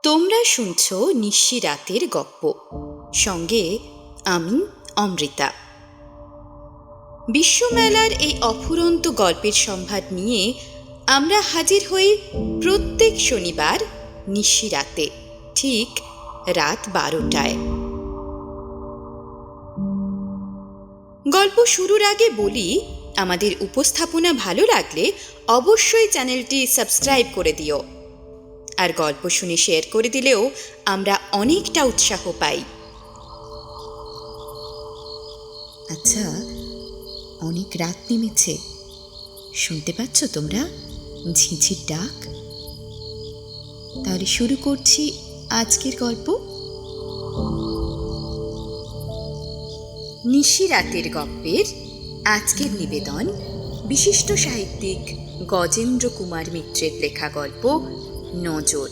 তোমরা শুনছ নিশি রাতের গপ্প, সঙ্গে আমি অমৃতা। বিশ্বমেলার এই অফুরন্ত গল্পের সম্ভার নিয়ে আমরা হাজির হই প্রত্যেক শনিবার নিশি রাতে, ঠিক রাত 12টায়। গল্প শুরুর আগে বলি, আমাদের উপস্থাপনা ভালো লাগলে অবশ্যই চ্যানেলটি সাবস্ক্রাইব করে দিও, আর গল্প শুনে শেয়ার করে দিলেও আমরা অনেকটা উৎসাহ পাই। আচ্ছা, অনেক রাত নেমেছে, শুনতে পাচ্ছ তোমরা ঝিঁঝির ডাক? তাহলে শুরু করছি আজকের গল্প। নিশি রাতের গপ্পের আজকের নিবেদন বিশিষ্ট সাহিত্যিক গজেন্দ্র কুমার মিত্রের লেখা গল্প নজর।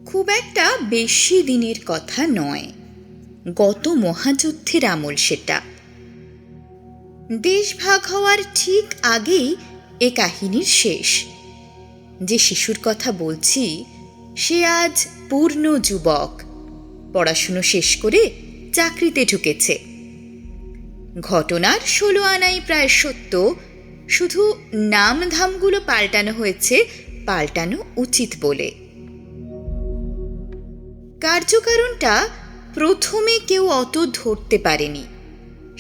খুব একটা বেশি দিনের কথা নয়, গত মহাযুদ্ধের আমল সেটা। দেশ ভাগ হওয়ার ঠিক আগেই এ কাহিনীর শেষ। যে শিশুর কথা বলছি সে আজ পূর্ণ যুবক, পড়াশুনো শেষ করে চাকরিতে ঢুকেছে। ঘটনার 16 আনাই প্রায় সত্য, শুধু নাম ধামগুলো পাল্টানো হয়েছে পাল্টানো উচিত বলে। কার্যকারণটা প্রথমে কেউ অত ধরতে পারেনি।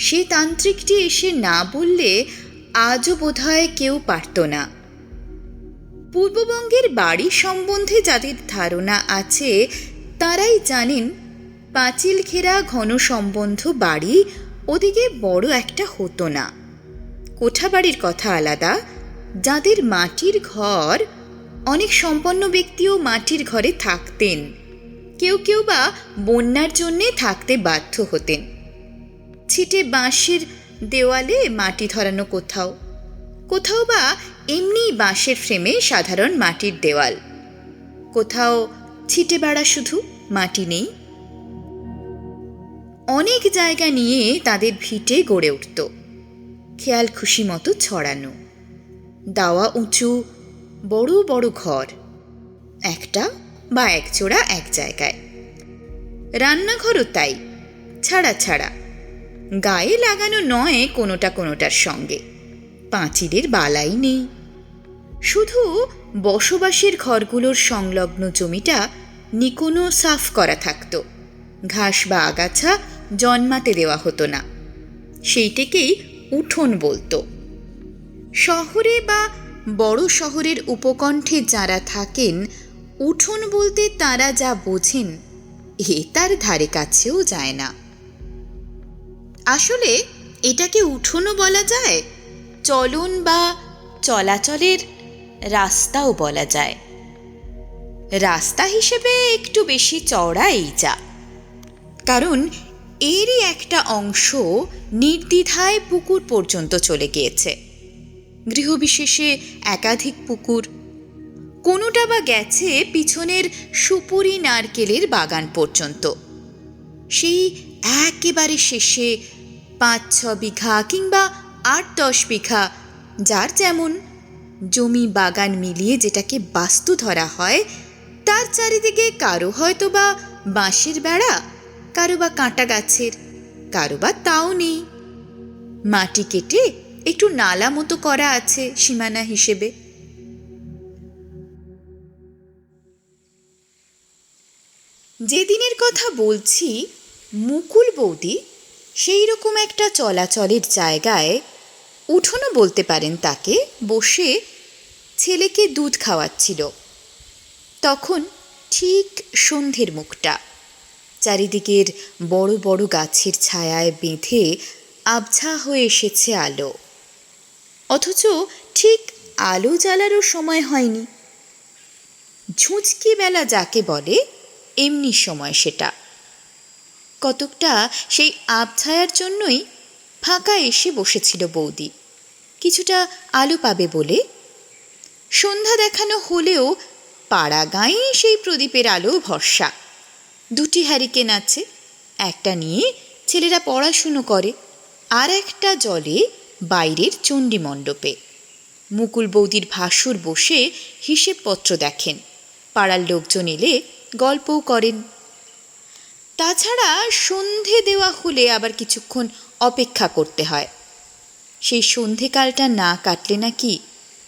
সে তান্ত্রিকটি এসে না বললে আজও বোধহয় কেউ পারত না। পূর্ববঙ্গের বাড়ি সম্বন্ধে যাদের ধারণা আছে তারাই জানেন, পাঁচিল ঘেরা ঘন সম্বন্ধ বাড়ি ওদিকে বড় একটা হতো না। কোঠা বাড়ির কথা আলাদা। যাদের মাটির ঘর, অনেক সম্পন্ন ব্যক্তিও মাটির ঘরে থাকতেন, কেউ কেউ বা বন্যার জন্যে থাকতে বাধ্য হতেন। ছিটে বাঁশের দেওয়ালে মাটি ধরানো, কোথাও কোথাও বা এমনি বাঁশের ফ্রেমে সাধারণ মাটির দেওয়াল, কোথাও ছিটে বেড়া, শুধু মাটি নেই। অনেক জায়গা নিয়ে তাদের ভিটে গড়ে উঠত, খেয়াল খুশি মতো ছড়ানো। দাওয়া উঁচু বড় বড় ঘর, একটা বা এক জোড়া এক জায়গায়। রান্নাঘরও তাই, ছাড়া ছাড়া, গায়ে লাগানো নয় কোনোটা কোনোটার সঙ্গে। পাঁচিলের বালাই নেই। শুধু বসবাসের ঘরগুলোর সংলগ্ন জমিটা নিকোনো সাফ করা থাকত, ঘাস বা আগাছা জন্মাতে দেওয়া হতো না। সেইটাকেই উঠোন বলতো। শহরে বা বড় শহরের উপকণ্ঠে যারা থাকেন, উঠোন বলতে তারা যা বোঝেন এ তার ধারে কাছেও যায় না। আসলে এটাকে উঠোনও বলা যায়, চলন বা চলাচলের রাস্তাও বলা যায়। রাস্তা হিসেবে একটু বেশি চওড়া এই যা, কারণ এরই একটা অংশ নির্দ্বিধায় পুকুর পর্যন্ত চলে গিয়েছে। গৃহবিশেষে একাধিক পুকুর, কোনোটা বা গেছে পিছনের সুপুরি নারকেলের বাগান পর্যন্ত। সেই একেবারে শেষে 5-6 বিঘা কিংবা 8-10 বিঘা, যার যেমন জমি বাগান মিলিয়ে যেটাকে বাস্তু ধরা হয়, তার চারিদিকে কারো হয়তো বা বাঁশের বেড়া, কারো বা কাঁটা গাছের, কারো বা তাও নেই। মাটি কেটে একটু নালা মতো করা আছে সীমানা হিসেবে। যেদিনের কথা বলছি, মুকুল বৌদি সেই রকম একটা চলাচলের জায়গায়, উঠোনও বলতে পারেন তাকে, বসে ছেলেকে দুধ খাওয়াচ্ছিল। তখন ঠিক সন্ধ্যের মুখটা, চারিদিকের বড় বড় গাছের ছায়ায় বেঁধে আবছা হয়ে এসেছে আলো, অথচ ঠিক আলো জ্বালারও সময় হয়নি। ঝুঁচকি বেলা যাকে বলে, এমনি সময় সেটা। কতকটা সেই আবছায়ার জন্যই ফাঁকা এসে বসেছিল বৌদি, কিছুটা আলো পাবে বলে। সন্ধ্যা দেখানো হলেও পাড়া গাঁয়ে সেই প্রদীপের আলো ভরসা। 2টি হ্যারিকেন আছে, একটা নিয়ে ছেলেরা পড়াশুনো করে, আর একটা জলে বাইরের চণ্ডী মণ্ডপে মুকুল বৌদির ভাসুর বসে হিসেবপত্র দেখেন, পাড়ার লোকজন এলে গল্পও করেন। তাছাড়া সন্ধে দেওয়া হলে আবার কিছুক্ষণ অপেক্ষা করতে হয়। সেই সন্ধেকালটা না কাটলে নাকি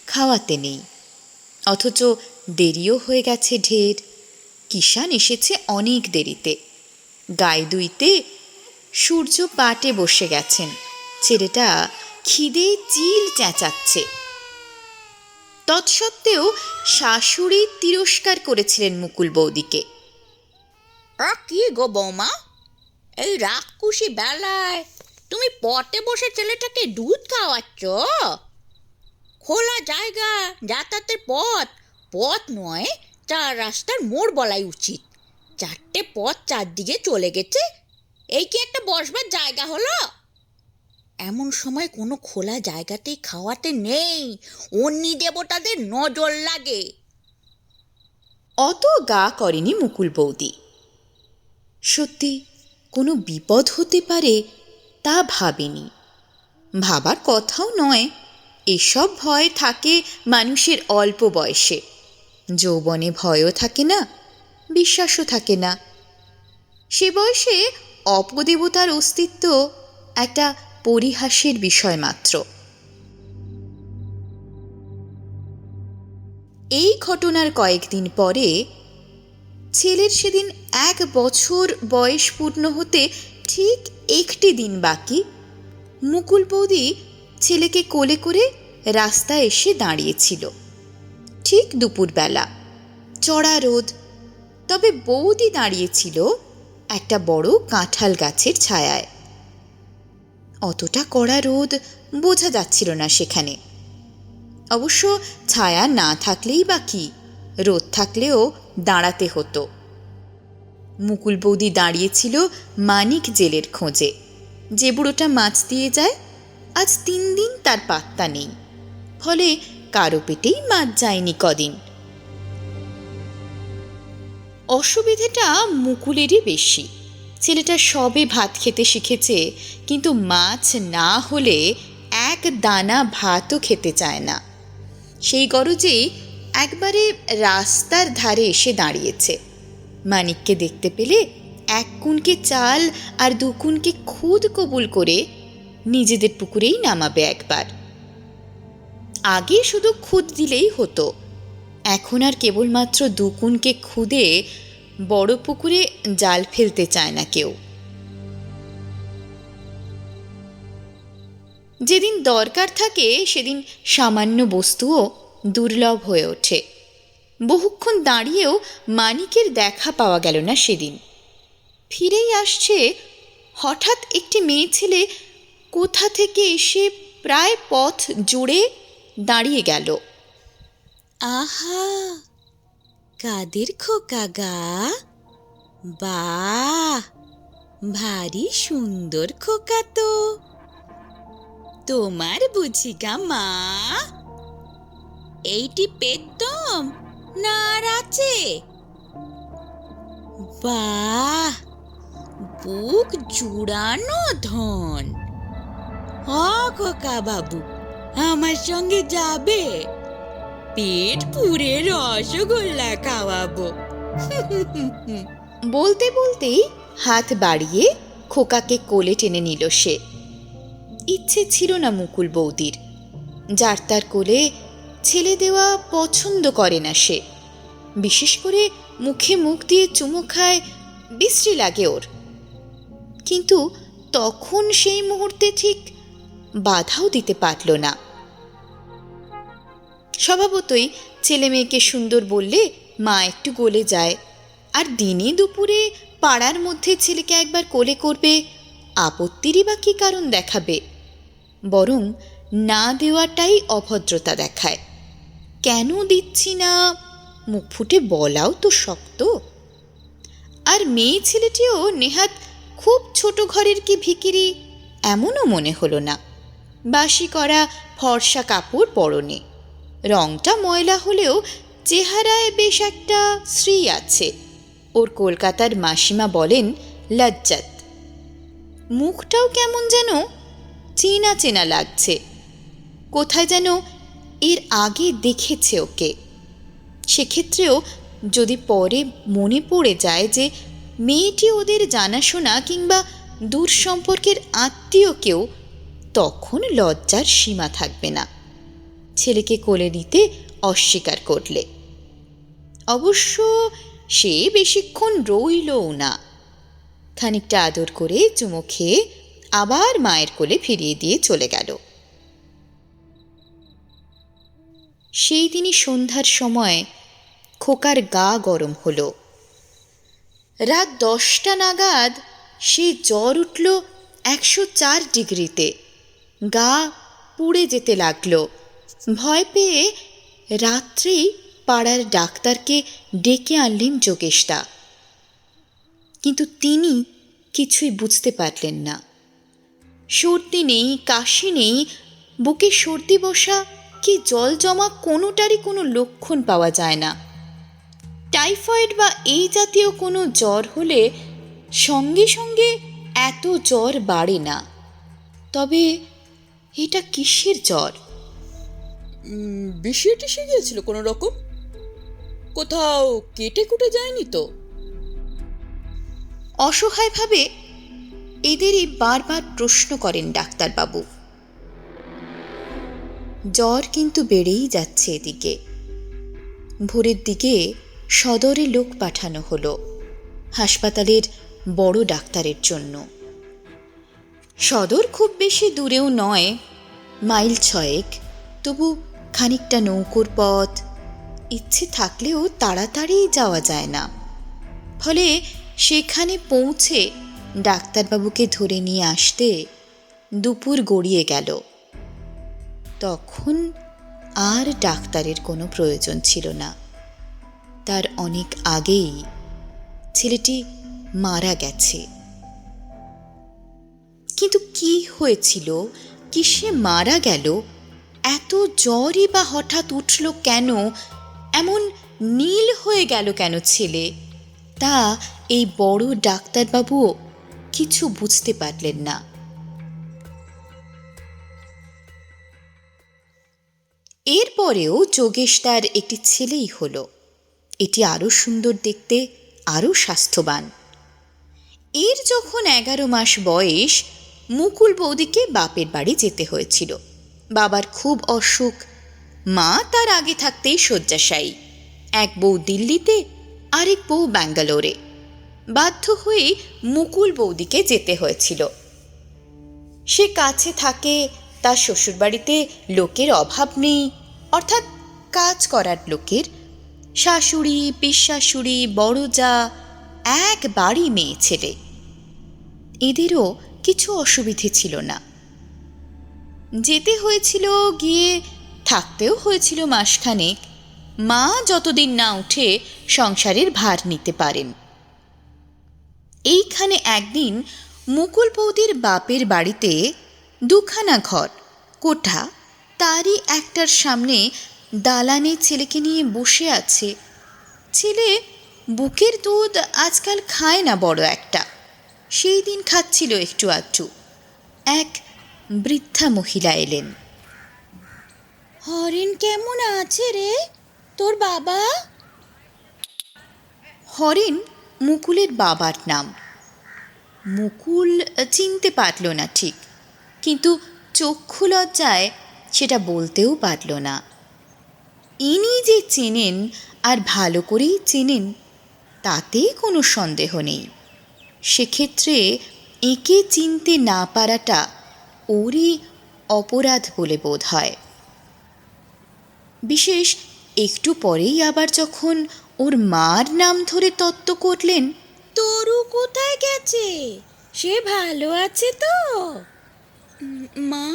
খাওয়াতে নেই। অথচ দেরিও হয়ে গেছে ঢের। কিষান এসেছে অনেক দেরিতে। গায়ে দুইতে সূর্য পাটে বসে গেছেন। ছেলেটা খিদে চিল চেঁচাচ্ছে। তৎসত্ত্বেও শাশুড়ি তিরস্কার করেছিলেন মুকুল বৌদিকে। কি গো বৌমা, এই রাক্ষুসী বেলায় তুমি পটে বসে ছেলেটাকে দুধ খাওয়াচ্ছ? খোলা জায়গা, যাতায়াতের পথ, পথ নয় চার রাস্তার মোড় বলাই উচিত। চারটে পথ চারদিকে চলে গেছে, এই কি একটা বসবার জায়গা হলো? এমন সময় কোনো খোলা জায়গাতেই খাওয়াতে নেই, অন্যি দেবতাদের নজর লাগে। অত গা করেনি মুকুল বৌদি। সত্যি কোনো বিপদ হতে পারে তা ভাবেনি, ভাবার কথাও নয়। এসব ভয় থাকে মানুষের অল্প বয়সে, যৌবনে ভয়ও থাকে না, বিশ্বাসও থাকে না। সে বয়সে অপদেবতার অস্তিত্ব একটা পরিহাসের বিষয় মাত্র। এই ঘটনার কয়েকদিন পরে ছেলের সেদিন 1 বছর বয়স পূর্ণ হতে ঠিক একটি দিন বাকি, মুকুল বৌদি ছেলেকে কোলে করে রাস্তায় এসে দাঁড়িয়েছিল। ঠিক দুপুরবেলা, চড়া রোদ, তবে বৌদি দাঁড়িয়েছিল একটা বড় কাঁঠাল গাছের ছায়ায়। অতটা কড়া রোদ বোঝা যাচ্ছিল না সেখানে। অবশ্য ছায়া না থাকলেই বা কি, রোদ থাকলেও দাঁড়াতে হতো। মুকুল বৌদি দাঁড়িয়েছিল মানিক জেলের খোঁজে, যে বুড়োটা মাছ দিয়ে যায়। আজ 3 দিন তার পাত্তা নেই, ফলে কারো পেটেই মাছ যায়নি কদিন। অসুবিধেটা মুকুলেরই বেশি। ছেলেটা সবে ভাত খেতে শিখেছে, কিন্তু মাছ না হলে এক দানা ভাতও খেতে চায় না। সেই গরজেই একবারে রাস্তার ধারে এসে দাঁড়িয়েছে। মানিককে দেখতে পেলে 1 কুনকে চাল আর 2 কুনকে খুদ কবুল করে নিজেদের পুকুরেই নামাবে একবার। আগে শুধু খুদ দিলেই হতো, এখন আর কেবলমাত্র 2 কুনকে খুদে বড় পুকুরে জাল ফেলতে চায় না কেউ। যেদিন দরকার থাকে সেদিন সামান্য বস্তুও দুর্লভ হয়ে ওঠে। বহুক্ষণ দাঁড়িয়েও মানিকের দেখা পাওয়া গেল না সেদিন। ফিরেই আসছে, হঠাৎ একটি মেয়ে ছেলে কোথা থেকে এসে প্রায় পথ জুড়ে দাঁড়িয়ে গেল। আহা, কাদের খোকা গা? বাহ, ভারী সুন্দর খোকা তো। তোমার বুঝি গা মা? এইটি পেতম না আর আছে? বাহ, বুক জুড়ানো ধন। খোকা বাবু, আমার সঙ্গে যাবে? পেট পুরে রসগোল্লা খাওয়াবো। বলতে বলতেই হাত বাড়িয়ে খোকাকে কোলে টেনে নিল সে। ইচ্ছে ছিল না মুকুল বৌদির, যার তার কোলে ছেলে দেওয়া পছন্দ করে না সে। বিশেষ করে মুখে মুখ দিয়ে চুমু খায়, বিশ্রী লাগে ওর। কিন্তু তখন সেই মুহূর্তে ঠিক বাধাও দিতে পারল না। স্বভাবতই ছেলে মেয়েকে সুন্দর বললে মা একটু গলে যায়, আর দিনে দুপুরে পাড়ার মধ্যে ছেলেকে একবার কোলে করবে, আপত্তিরই বা কী কারণ দেখাবে? বরং না দেওয়াটাই অভদ্রতা দেখায়। কেন দিচ্ছি না মুখ ফুটে বলাও তো শক্ত। আর মেয়ে ছেলেটিও নেহাত খুব ছোট ঘরের কি ভিখিরি এমনও মনে হলো না। বাসি করা ফর্সা কাপড় পরনে, রংটা ময়লা হলেও চেহারায় বেশ একটা শ্রী আছে। ওর কলকাতার মাসিমা বলেন লজ্জাত। মুখটাও কেমন যেন চেনা চেনা লাগছে, কোথায় যেন এর আগে দেখেছে ওকে। সেক্ষেত্রেও যদি পরে মনে পড়ে যায় যে মেয়েটি ওদের জানাশোনা কিংবা দূর সম্পর্কের আত্মীয় কেউ, তখন লজ্জার সীমা থাকবে না ছেলেকে কোলে নিতে অস্বীকার করলে। অবশ্য সে বেশিক্ষণ রইলও না, খানিকটা আদর করে চুমো খেয়ে আবার মায়ের কোলে ফিরিয়ে দিয়ে চলে গেল। সেই দিনই সন্ধ্যার সময় খোকার গা গরম হলো। রাত 10টা নাগাদ সে জ্বর উঠল 104 ডিগ্রিতে, গা পুড়ে যেতে লাগলো। ভয় পেয়ে রাত্রেই পাড়ার ডাক্তারকে ডেকে আনলেন যোগেশদা, কিন্তু তিনি কিছুই বুঝতে পারলেন না। সর্দি নেই, কাশি নেই, বুকে সর্দি বসা কি জল জমা কোনোটারই কোনো লক্ষণ পাওয়া যায় না। টাইফয়েড বা এই জাতীয় কোনো জ্বর হলে সঙ্গে সঙ্গে এত জ্বর বাড়ে না, তবে এটা কিসের জ্বর? বিষিয়ে টিসে গিয়েছিল কোনো রকম? কোথাও কেটে কুটে যায়নি তো? অসহায়ভাবে এদেরই বারবার প্রশ্ন করেন ডাক্তারবাবু। জ্বর কিন্তু বেড়েই যাচ্ছে এদিকে। ভোরের দিকে সদরে লোক পাঠানো হলো হাসপাতালের বড় ডাক্তারের জন্য। সদর খুব বেশি দূরেও নয়, মাইল 6, তবু খানিকটা নৌকোর পথ, ইচ্ছে থাকলেও তাড়াতাড়ি যাওয়া যায় না। ফলে সেখানে পৌঁছে ডাক্তারবাবুকে ধরে নিয়ে আসতে দুপুর গড়িয়ে গেল। তখন আর ডাক্তারের কোনো প্রয়োজন ছিল না, তার অনেক আগেই ছেলেটি মারা গেছে। কিন্তু কি হয়েছিল, কিসে মারা গেল, এত জ্বরই বা হঠাৎ উঠল কেন, এমন নীল হয়ে গেল কেন ছেলে, তা এই বড় ডাক্তারবাবুও কিছু বুঝতে পারলেন না। এরপরেও যোগেশ তার একটি ছেলেই হলো। এটি আরও সুন্দর দেখতে, আরও স্বাস্থ্যবান। এর যখন 11 মাস বয়স, মুকুল বৌদিকে বাপের বাড়ি যেতে হয়েছিল। বাবার খুব অসুখ, মা তার আগে থাকতেই শয্যাশায়ী। এক বউ দিল্লিতে, আরেক বউ ব্যাঙ্গালোরে। বাধ্য হয়ে মুকুল বৌদিকে যেতে হয়েছিল। সে কাছে থাকে, তার শ্বশুরবাড়িতে লোকের অভাব নেই, অর্থাৎ কাজ করার লোকের। শাশুড়ি, পিসশাশুড়ি, বড় যা, এক বাড়ি মেয়ে ছেলে। এদেরও কিছু অসুবিধে ছিল না। যেতে হয়েছিল, গিয়ে থাকতেও হয়েছিল মাসখানেক। মা যতদিন না উঠে সংসারের ভার নিতে পারেন। এইখানে একদিন মুকুল বৌদির বাপের বাড়িতে 2খানা ঘর, কোঠা, তারই একটার সামনে দালানে ছেলেকে নিয়ে বসে আছে। ছেলে বুকের দুধ আজকাল খায় না বড় একটা, সেই দিন খাচ্ছিল একটু আধটু। এক বৃদ্ধা মহিলা এলেন। হরেন কেমন আছে রে তোর বাবা? হরেন মুকুলের বাবার নাম। মুকুল চিনতে পারল না ঠিক, কিন্তু চক্ষু লজ্জায় সেটা বলতেও পারল না। ইনি যে চেনেন, আর ভালো করেই চেনেন, তাতে কোনো সন্দেহ নেই। সেক্ষেত্রে একে চিনতে না পারাটা ওরই অপরাধ বলে বোধ হয়। বিশেষ একটু পরেই আবার যখন ওর মার নাম ধরে তত্ত্ব করলেন। তরু কোথায় গেছে? সে ভালো আছে তো? মা,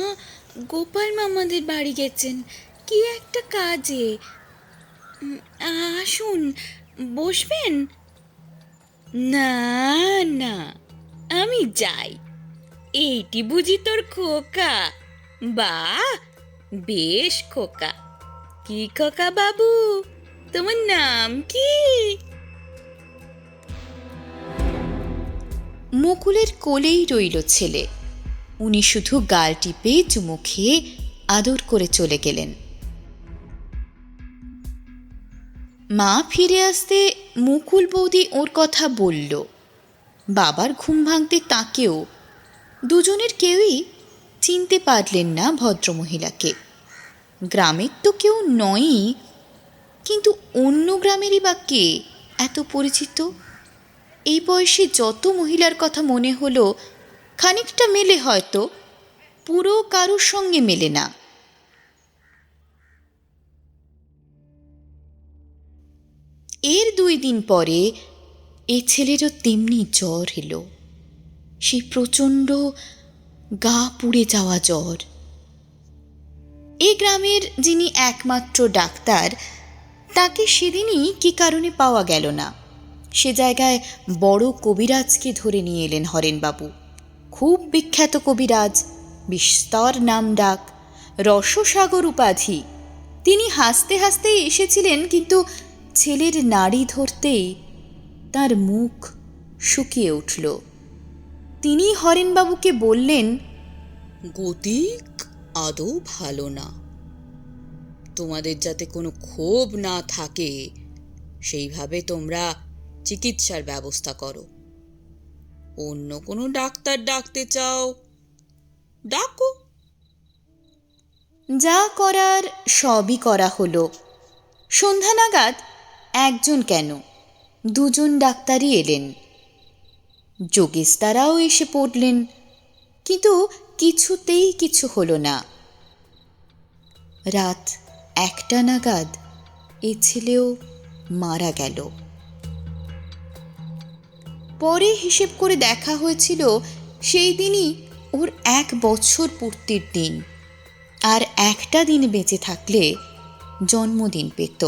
গোপাল মামাদের বাড়ি গেছেন কি একটা কাজে। আসুন, বসবেন? না না, আমি যাই। এইটি বুঝি তোর খোকা? বাহ, বেশ খোকা। কি খোকা বাবু, তোমার নাম কি? মুকুলের কোলেই রইল ছেলে। উনি শুধু গাল টিপে চুমু খেয়ে আদর করে চলে গেলেন। মা ফিরে আসতে মুকুল বৌদি ওর কথা বলল। বাবার ঘুম ভাঙতে তাকেও দুজনের কেউই চিনতে পারলেন না ভদ্রমহিলাকে। গ্রামের তো কেউ নয়ই, কিন্তু অন্য গ্রামেরই বা কে এত পরিচিত? এই বয়সে যত মহিলার কথা মনে হলো খানিকটা মেলে, হয়তো পুরো কারুর সঙ্গে মেলে না। এর 2 দিন পরে এই ছেলেরও তেমনি জ্বর এলো, সেই প্রচণ্ড গা পুড়ে যাওয়া জ্বর। এই গ্রামের যিনি একমাত্র ডাক্তার, তাকে সেদিনই কী কারণে পাওয়া গেল না। সে জায়গায় বড় কবিরাজকে ধরে নিয়ে এলেন হরেনবাবু। খুব বিখ্যাত কবিরাজ, বিস্তর নাম ডাক, রসসাগর উপাধি। তিনি হাসতে হাসতেই এসেছিলেন, কিন্তু ছেলের নাড়ি ধরতেই তার মুখ শুকিয়ে উঠল। তিনি হরেনবাবুকে বললেন, গতিক আদৌ ভালো না। তোমাদের যাতে কোনো ক্ষোভ না থাকে সেইভাবে তোমরা চিকিৎসার ব্যবস্থা করো। অন্য কোনো ডাক্তার ডাকতে চাও ডাকো। যা করার সবই করা হলো। সন্ধ্যা নাগাদ একজন কেন 2জন ডাক্তারই এলেন। যোগেশদারাও এসে পড়লেন, কিন্তু কিছুতেই কিছু হলো না। রাত 1টা নাগাদ এ ছেলেও মারা গেল। পরে হিসেব করে দেখা হয়েছিল সেই দিনই ওর 1 বছর পূর্তির দিন, আর একটা দিন বেঁচে থাকলে জন্মদিন পেত।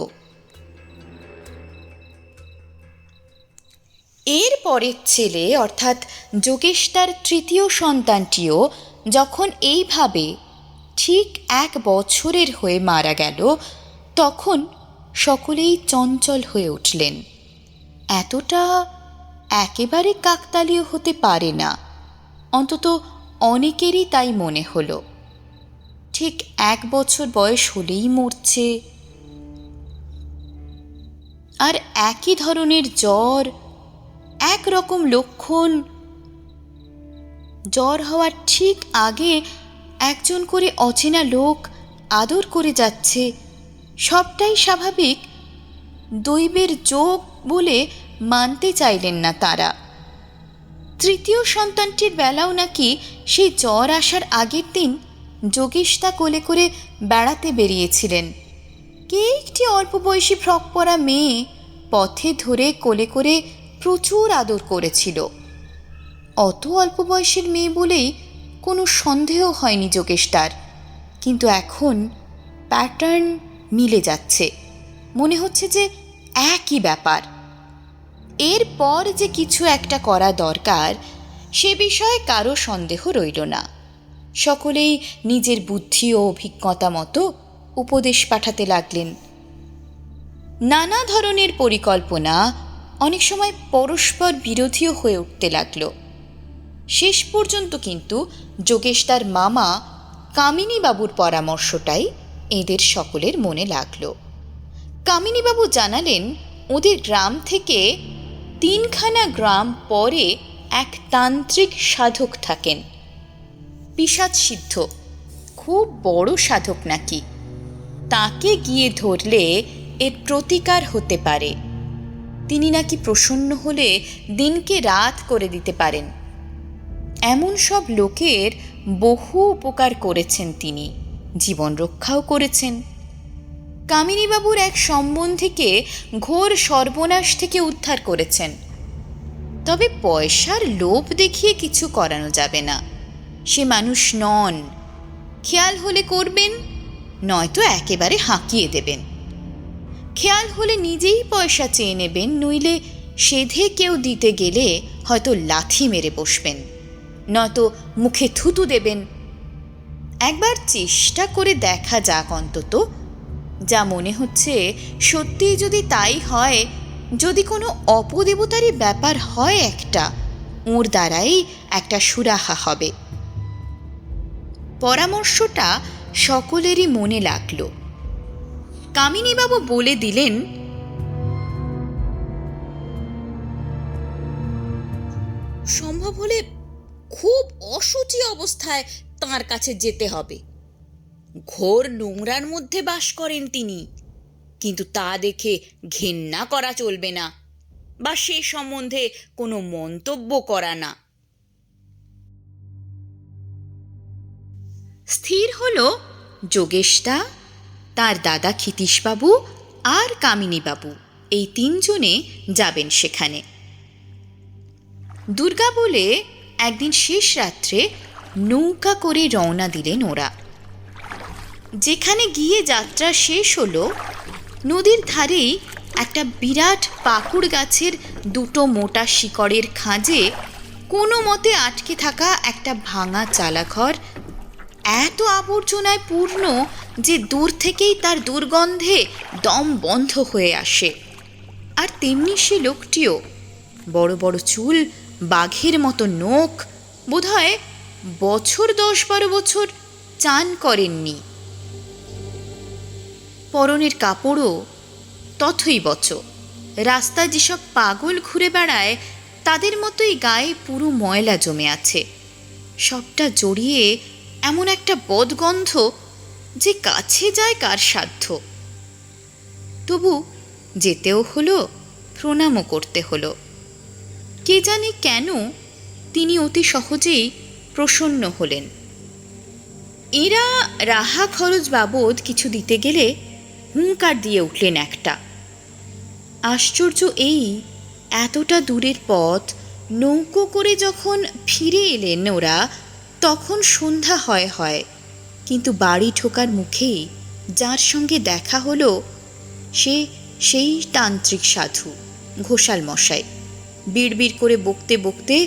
এর পরের ছেলে অর্থাৎ যোগেশদার 3য় সন্তানটিও যখন এইভাবে ঠিক 1 বছরের হয়ে মারা গেল, তখন সকলেই চঞ্চল হয়ে উঠলেন। এতটা একেবারে কাকতালীয় হতে পারে না, অন্তত অনেকেরই তাই মনে হলো। ঠিক 1 বছর বয়স হলেই মরছে, আর একই ধরনের জ্বর, একরকম লক্ষণ। জ্বর হওয়ার ঠিক আগে একজন করে অচেনা লোক আদর করে যাচ্ছে। সবটাই স্বাভাবিক, দৈবের যোগ বলে মানতে চাইলেন না তারা। 3য় সন্তানটির বেলাও নাকি সেই জ্বর আসার আগের দিন যোগেশদা কোলে করে বেড়াতে বেরিয়েছিলেন। কে একটি অল্প বয়সী ফ্রক পরা মেয়ে পথে ধরে কোলে করে প্রচুর আদর করেছিল। অত অল্প বয়সের মেয়ে বলেই কোনো সন্দেহ হয়নি যোগেশদার, কিন্তু এখন প্যাটার্ন মিলে যাচ্ছে। মনে হচ্ছে যে একই ব্যাপার। এরপর যে কিছু একটা করা দরকার সে বিষয়ে কারো সন্দেহ রইল না। সকলেই নিজের বুদ্ধি ও অভিজ্ঞতা মতো উপদেশ পাঠাতে লাগলেন। নানা ধরনের পরিকল্পনা অনেক সময় পরস্পর বিরোধীও হয়ে উঠতে লাগল। শেষ পর্যন্ত কিন্তু যোগেশদার মামা কামিনীবাবুর পরামর্শটাই এদের সকলের মনে লাগল। কামিনীবাবু জানালেন, ওদের গ্রাম থেকে 3খানা গ্রাম পরে এক তান্ত্রিক সাধক থাকেন, পিশাচ সিদ্ধ, খুব বড় সাধক নাকি। তাকে গিয়ে ধরলে এর প্রতিকার হতে পারে। তিনি নাকি প্রসন্ন হলে দিনকে রাত করে দিতে পারেন। এমন সব লোকের বহু উপকার করেছেন তিনি, জীবন রক্ষাও করেছেন। কামিনীবাবুর এক সম্বন্ধীকে ঘোর সর্বনাশ থেকে উদ্ধার করেছেন। তবে পয়সার লোভ দেখিয়ে কিছু করানো যাবে না, সে মানুষ নন। খেয়াল হলে করবেন, নয়তো একেবারে হাঁকিয়ে দেবেন। খেয়াল হলে নিজেই পয়সা চেয়ে নেবেন, নইলে সেধে কেউ দিতে গেলে হয়তো লাথি মেরে বসবেন, নয়তো মুখে থুতু দেবেন। একবার চেষ্টা করে দেখা যাক অন্তত। যা মনে হচ্ছে সত্যিই যদি তাই হয়, যদি কোনো অপদেবতারই ব্যাপার হয় একটা, ওর দ্বারাই একটা সুরাহা হবে। পরামর্শটা সকলেরই মনে লাগল। কামিনীবাবু বলে দিলেন, সম্ভব হলে খুব অশুচি অবস্থায় তার কাছে যেতে হবে। ঘোর নোংরার মধ্যে বাস করেন তিনি, কিন্তু তা দেখে ঘেন্না করা চলবে না, বা সে সম্বন্ধে কোনো মন্তব্য করা না। স্থির হলো যোগেশদা, তার দাদা ক্ষিতীশবাবু আর কামিনীবাবু এই তিনজনে যাবেন সেখানে। দুর্গা বলে একদিন শেষ রাত্রে নৌকা করে রওনা দিলেন ওরা। যেখানে গিয়ে যাত্রা শেষ হলো, নদীর ধারেই একটা বিরাট পাকুড় গাছের দুটো মোটা শিকড়ের খাঁজে কোনো মতে আটকে থাকা একটা ভাঙা চালাঘর এত আবর্জনায় পূর্ণ যে দূর থেকেই তার দুর্গন্ধে দম বন্ধ হয়ে আসে। আর তেমনি সে লোকটিও, বড় বড় চুল, বাঘের মতো নখ, বোধহয় বছর 10-12 বছর চান করেননি। পরনের কাপড়ও তথৈবচ। রাস্তায় যেসব পাগল ঘুরে বেড়ায় তাদের মতোই গায়ে পুরো ময়লা জমে আছে। সবটা জড়িয়ে এমন একটা বদগন্ধ যে কাছে যায় কার সাধ্য। তবু যেতেও হলো, প্রণামও করতে হলো। কে জানে কেন তিনি অতি সহজেই প্রসন্ন হলেন। এরা রাহা খরচ বাবদ কিছু দিতে গেলে হুঙ্কার দিয়ে উঠলেন একটা। আশ্চর্য এই, এতটা দূরের পথ নৌকো করে যখন ফিরে এলেন ওরা, তখন সন্ধ্যা হয়, কিন্তু বাড়ি ঢোকার মুখেই যার সঙ্গে দেখা হলো সে সেই তান্ত্রিক সাধু ঘোষাল মশাই। বিড়বিড় করে বকতে বকতে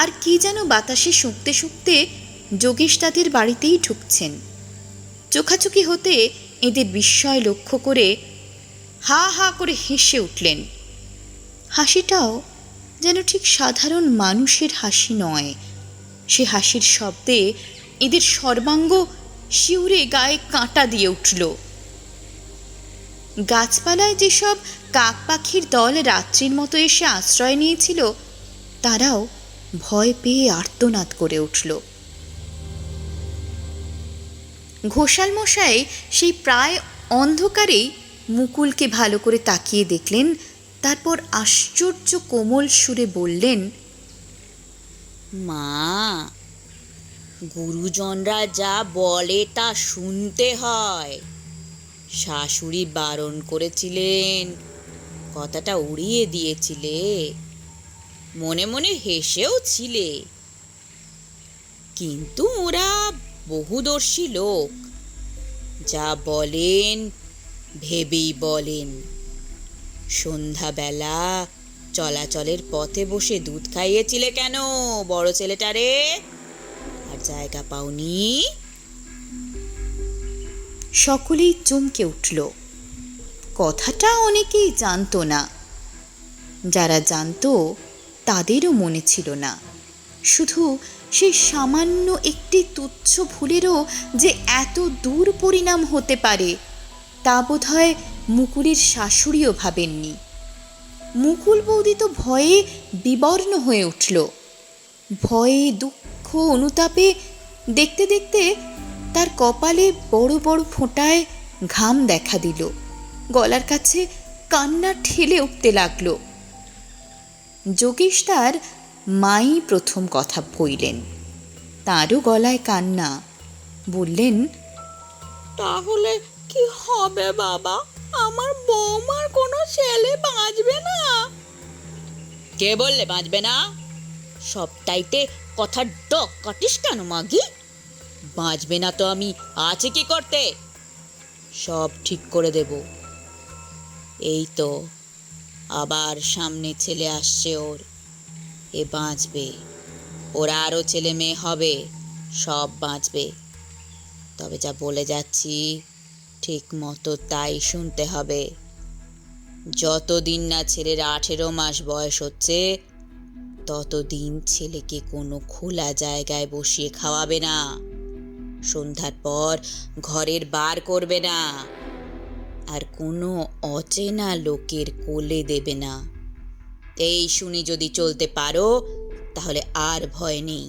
আর কি যেন বাতাসে শুঁকতে শুঁকতে যোগেশ তাদের বাড়িতেই ঢুকছেন। চোখাচোখি হতে এদের বিস্ময় লক্ষ্য করে হা হা করে হেসে উঠলেন। হাসিটাও যেন ঠিক সাধারণ মানুষের হাসি নয়। সে হাসির শব্দে এদের সর্বাঙ্গ শিউরে গায়ে কাঁটা দিয়ে উঠল। গাছপালায় যেসব কাক পাখির দল রাত্রির মতো এসে আশ্রয় নিয়েছিল, তারাও ভয় পেয়ে আর্তনাদ করে উঠল। ঘোষাল মশাই সেই প্রায় অন্ধকারেই মুকুলকে ভালো করে তাকিয়ে দেখলেন, তারপর আশ্চর্য কোমল সুরে বললেন, মা, গুরুজনরা যা বলে তা শুনতে হয়। শাশুড়ি বারণ করেছিলেন, কথাটা উড়িয়ে দিয়েছিলে, মনে মনে হেসেও ছিলে, কিন্তু ওরা বহুদর্শী লোক, যা বলেন ভেবেই বলেন। সন্ধ্যাবেলা চলাচলের পথে বসে দুধ খাইয়েছিলে কেন বড় ছেলেটারে? আর জায়গা পাওনি? সকলেই চমকে উঠল। কথাটা অনেকেই জানতো না, যারা জানতো তাদেরও মনে ছিল না। শুধু সেই সামান্য একটি তুচ্ছ ভুলেরও যে এত দূর পরিণাম হতে পারে তা বোধহয় মুকুলের শাশুড়িও ভাবেননি। মুকুল বৌদি তো ভয়ে বিবর্ণ হয়ে উঠল। ভয়ে, দুঃখ, অনুতাপে দেখতে দেখতে তার কপালে বড় বড় ফোঁটায় ঘাম দেখা দিল। গলার কাছে কান্না ঠেলে উঠতে লাগল। যোগেশ তার মাই প্রথম কথা বইলেন। তারও গলায় কান্না। বললেন, তাহলে কি হবে বাবা? আমার বৌমার কোনো ছেলে বাঁচবে না? কে বললে বাঁচবে না? সবটাইতে কথা ডক কাটিস কেন মাগি? বাঁচবে না তো আমি আছে কি করতে? সব ঠিক করে দেব। এই তো আবার সামনে ছেলে আসছে ওর, এ বাঁচবে। ওরা আরও ছেলে মেয়ে হবে, সব বাঁচবে। তবে যা বলে যাচ্ছি ঠিক মতো তাই শুনতে হবে। যতদিন না ছেলের 18 মাস বয়স হচ্ছে, ততদিন ছেলেকে কোনো খোলা জায়গায় বসিয়ে খাওয়াবে না। সন্ধ্যার পর ঘরের বার করবে না, আর কোনো অচেনা লোকের কোলে দেবে না। এই শুনি যদি চলতে পারো তাহলে আর ভয় নেই।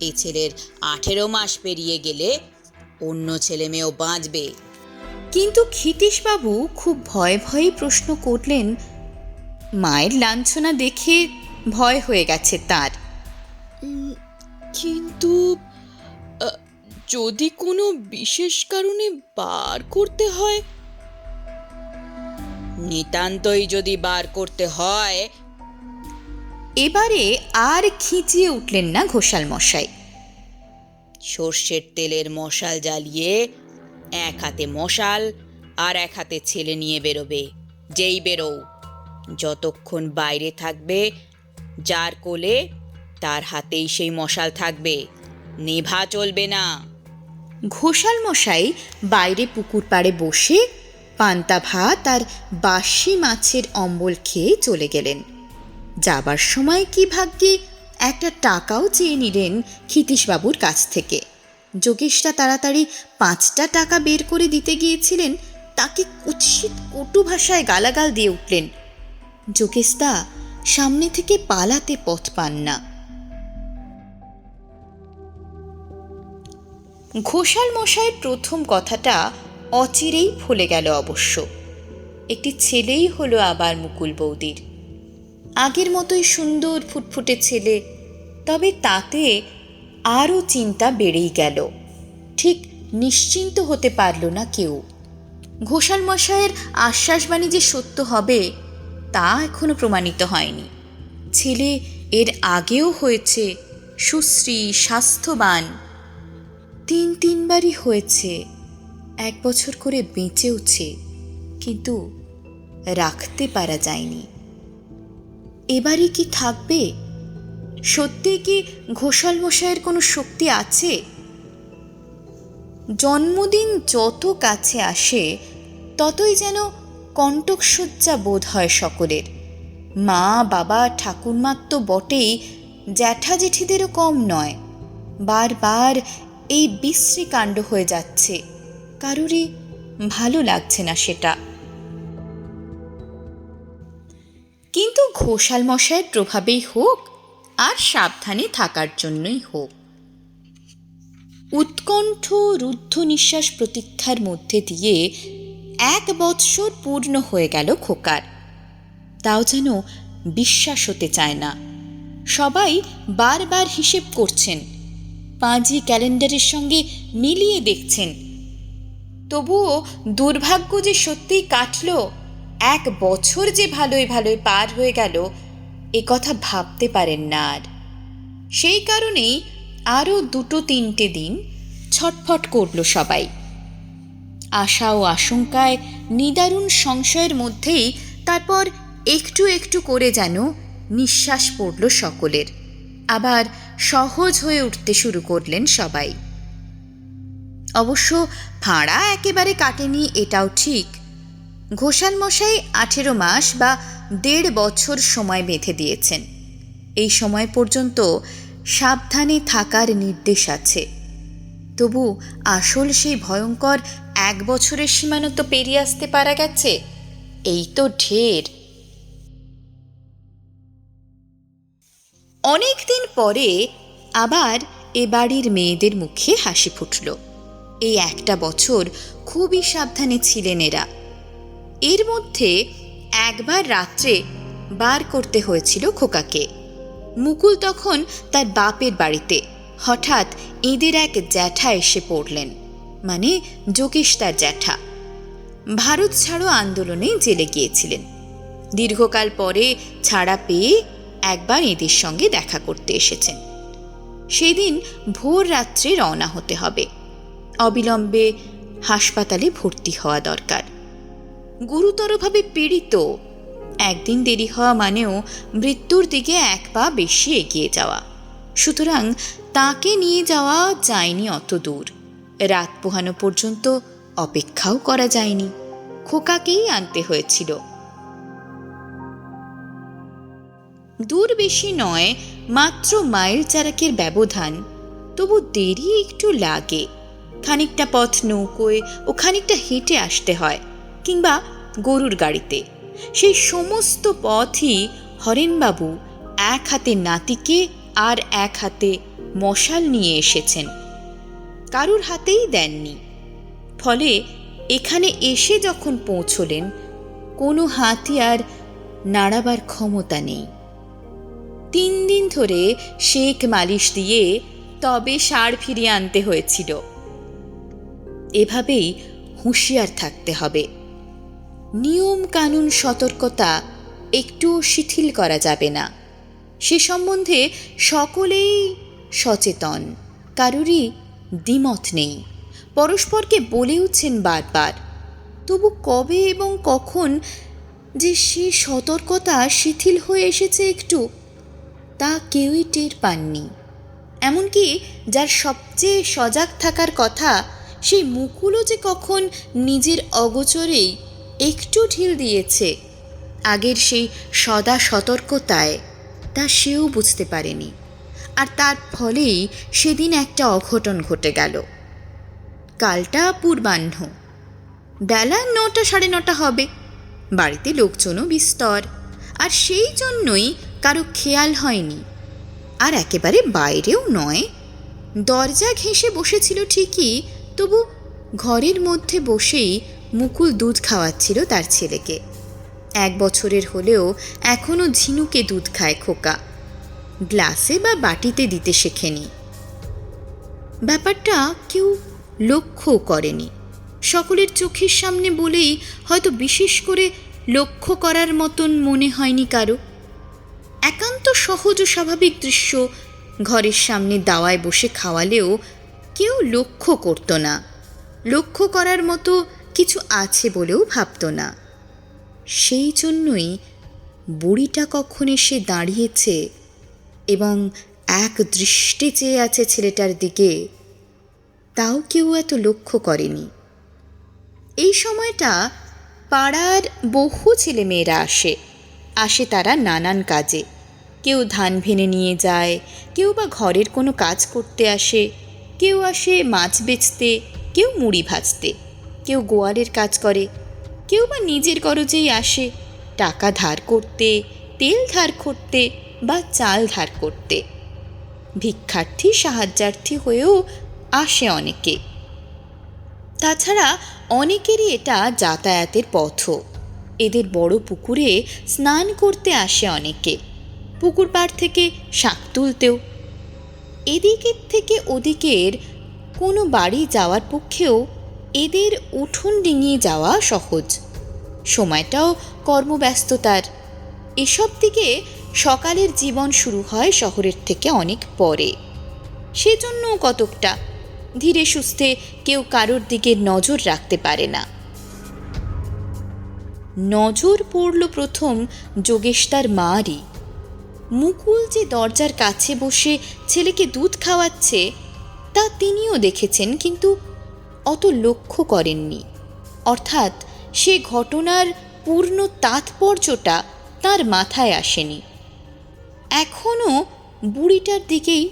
এই ছেলের 18 মাস পেরিয়ে গেলে অন্য ছেলে মেয়েও বাঁচবে। কিন্তু ক্ষিতীশবাবু খুব ভয়ে ভয়েই প্রশ্ন করলেন। মায়ের লাঞ্ছনা দেখে ভয় হয়ে গেছে তার। কিন্তু যদি কোনো বিশেষ কারণে বার করতে হয়? নিতান্তই যদি বার করতে হয়। এবারে আর খিঁচিয়ে উঠলেন না ঘোষাল মশাই। সর্ষের তেলের মশাল জ্বালিয়ে এক হাতে মশাল আর এক হাতে ছেলে নিয়ে বেরোবে। যেই বেরো, যতক্ষণ বাইরে থাকবে যার কোলে তার হাতেই সেই মশাল থাকবে, নেভা চলবে না। ঘোষাল মশাই বাইরে পুকুর পাড়ে বসে পান্তা ভাত আর বাসি মাছের অম্বল খেয়ে চলে গেলেন। যাবার সময় কি ভাগ্যে একটা টাকাও চেয়ে নিলেন ক্ষিতীশবাবুর কাছ থেকে। যোগেশটা তাড়াতাড়ি 5টা টাকা বের করে দিতে গিয়েছিলেন, তাকে কুৎসিত কটু ভাষায় গালাগাল দিয়ে উঠলেন। যোগেশদা সামনে থেকে পালাতে পথ পান না। ঘোষাল মশাইয়ের প্রথম কথাটা অচিরেই ফলে গেল অবশ্য। একটি ছেলেই হলো আবার মুকুল বৌদির, আগের মতোই সুন্দর ফুটফুটে ছেলে। তবে তাতে আরও চিন্তা বেড়েই গেল। ঠিক নিশ্চিন্ত হতে পারল না কেউ। ঘোষাল মশাইয়ের আশ্বাসবাণী যে সত্য হবে তা এখনো প্রমাণিত হয়নি। ছেলে এর আগেও হয়েছে, সুশ্রী স্বাস্থ্যবান, 3বারই হয়েছে, 1 বছর করে বেঁচেওছে, কিন্তু রাখতে পারা যায়নি। এবারই কি থাকবে? সত্যি কি ঘোষাল মশাইয়ের কোনো শক্তি আছে? জন্মদিন যত কাছে আসে ততই যেন কণ্টকসজ্জা বোধ হয় সকলের। মা বাবা ঠাকুরমার তো বটেই, জ্যাঠা জেঠিদেরও কম নয়। বারবার এই বিশ্রী কাণ্ড হয়ে যাচ্ছে, কারুরই ভালো লাগছে না সেটা। কিন্তু ঘোষাল মশাইয়ের প্রভাবেই হোক আর সাবধানে থাকার জন্যই হোক, উৎকণ্ঠ রুদ্ধ নিঃশ্বাস প্রতীক্ষার মধ্যে দিয়ে 1 বৎসর পূর্ণ হয়ে গেল খোকার। তাও যেন বিশ্বাস হতে চায় না। সবাই বারবার হিসেব করছেন, পাঁজি ক্যালেন্ডারের সঙ্গে মিলিয়ে দেখছেন। তবুও দুর্ভাগ্য যে সত্যিই কাটল, 1 বছর যে ভালোই ভালোই পার হয়ে গেল, এ কথা ভাবতে পারেন না আর। সেই কারণেই আরও 2-3টে দিন ছটফট করল সবাই। আশা ও আশঙ্কায় নিদারুণ সংশয়ের মধ্যেই তারপর একটু একটু করে যেন নিঃশ্বাস পড়ল সকলের। আবার সহজ হয়ে উঠতে শুরু করলেন সবাই। অবশ্য ফাঁড়া একেবারে কাটেনি এটাও ঠিক। ঘোষাল মশাই 18 মাস বা 1.5 বছর সময় বেঁধে দিয়েছেন। এই সময় পর্যন্ত সাবধানে থাকার নির্দেশ আছে। তবু আসল সেই ভয়ঙ্কর 1 বছরের সীমানা তো পেরিয়ে আসতে পারা গেছে, এই তো ঢের। অনেক দিন পরে আবার এ বাড়ির মেয়েদের মুখে হাসি ফুটল। এই 1টা বছর খুবই সাবধানে ছিলেন এরা। এর মধ্যে একবার রাত্রে বার করতে হয়েছিল খোকাকে। মুকুল তখন তার বাপের বাড়িতে। হঠাৎ এদের এক জ্যাঠা এসে পড়লেন, মানে যোগেশ তার জ্যাঠা। ভারত ছাড়ো আন্দোলনে জেলে গিয়েছিলেন। দীর্ঘকাল পরে ছাড়া পেয়ে একবার এদের সঙ্গে দেখা করতে এসেছেন। সেদিন ভোর রাত্রে রওনা হতে হবে। অবিলম্বে হাসপাতালে ভর্তি হওয়া দরকার। গুরুতরভাবে পীড়িত। একদিন দেরি হওয়া মানেও মৃত্যুর দিকে 1 পা বেশি এগিয়ে যাওয়া। সুতরাং তাকে নিয়ে যাওয়া যায়নি অত দূর। রাত পোহানো পর্যন্ত অপেক্ষাও করা যায়নি। খোকাকেই আনতে হয়েছিল। দূর বেশি নয়, মাত্র মাইল চারাকের ব্যবধান, তবু দেরি একটু লাগে। খানিকটা পথ নৌকোয় ও খানিকটা হেঁটে আসতে হয়, কিংবা গরুর গাড়িতে। সেই সমস্ত পথই হরেনবাবু এক হাতে নাতিকে আর এক হাতে মশাল নিয়ে এসেছেন, কারুর হাতেই দেননি। ফলে এখানে এসে যখন পৌঁছলেন, কোনো হাতই আর নাড়াবার ক্ষমতা নেই। 3 দিন ধরে শেক মালিশ দিয়ে তবে সার ফিরিয়ে আনতে হয়েছিল। এভাবেই হুঁশিয়ার থাকতে হবে। নিয়ম কানুন সতর্কতা একটু শিথিল করা যাবে না। সে সম্বন্ধে সকলেই সচেতন, কারুরই দ্বিমত নেই। পরস্পরকে বলেওছেন বারবার। তবু কবে এবং কখন যে সে সতর্কতা শিথিল হয়ে এসেছে একটু, তা কেউই টের পাননি। এমনকি যার সবচেয়ে সজাগ থাকার কথা, সেই মুকুলও যে কখন নিজের অগোচরেই একটু ঢিল দিয়েছে আগের সেই সদা সতর্কতায়, তা সেও বুঝতে পারেনি। আর তার ফলেই সেদিন একটা অঘটন ঘটে গেল। কালটা পূর্বাহ্ন, বেলা 9টা 9:30 হবে। বাড়িতে লোকজনও বিস্তর, আর সেই জন্যই কারো খেয়াল হয়নি। আর একেবারে বাইরেও নয়, দরজা ঘেঁষে বসেছিল ঠিকই, তবু ঘরের মধ্যে বসেই মুকুল দুধ খাওয়াচ্ছিল তার ছেলেকে। 1 বছরের হলেও এখনও ঝিনুকে দুধ খায় খোকা, গ্লাসে বা বাটিতে দিতে শেখেনি। ব্যাপারটা কেউ লক্ষ্যও করেনি, সকলের চোখের সামনে বলেই হয়তো বিশেষ করে লক্ষ্য করার মতন মনে হয়নি কারো। একান্ত সহজ ও স্বাভাবিক দৃশ্য ঘরের সামনে দাওয়ায় বসে খাওয়ালেও কেউ লক্ষ্য করত না, লক্ষ্য করার মতো কিছু আছে বলেও ভাবত না। সেই জন্যই বুড়িটা কখন এসে দাঁড়িয়েছে এবং এক দৃষ্টে চেয়ে আছে ছেলেটার দিকে, তাও কেউ এত লক্ষ্য করেনি। এই সময়টা পাড়ার বহু ছেলেমেয়েরা আসে তারা নানান কাজে। কেউ ধান ভেনে নিয়ে যায়, কেউ বা ঘরের কোনো কাজ করতে আসে, কেউ আসে মাছ বেচতে, কেউ মুড়ি ভাজতে, কেউ গোয়ালের কাজ করে, কেউ বা নিজের গরজেই আসে টাকা ধার করতে, তেল ধার করতে বা চাল ধার করতে। ভিক্ষার্থী সাহায্যার্থী হয়েও আসে অনেকে। তাছাড়া অনেকেরই এটা যাতায়াতের পথও। এদের বড় পুকুরে স্নান করতে আসে অনেকে, পুকুর পাড় থেকে শাক তুলতেও। এদিকের থেকে ওদিকের কোনো বাড়ি যাওয়ার পক্ষেও এদের উঠোন ডিঙিয়ে যাওয়া সহজ। সময়টাও কর্মব্যস্ততার। এসব দিকে সকালের জীবন শুরু হয় শহরের থেকে অনেক পরে। সেজন্য কতকটা ধীরে সুস্থে কেউ কারোর দিকে নজর রাখতে পারে না। নজর পড়ল প্রথম যোগেশ তার মারই। মুকুল যে দরজার কাছে বসে ছেলেকে দুধ খাওয়াচ্ছে তা তিনিও দেখেছেন, কিন্তু অত লক্ষ্য করেননি। অর্থাৎ সে ঘটনার পূর্ণ তাৎপর্যটা তার মাথায় আসেনি। এখনও বুড়িটার দিকেই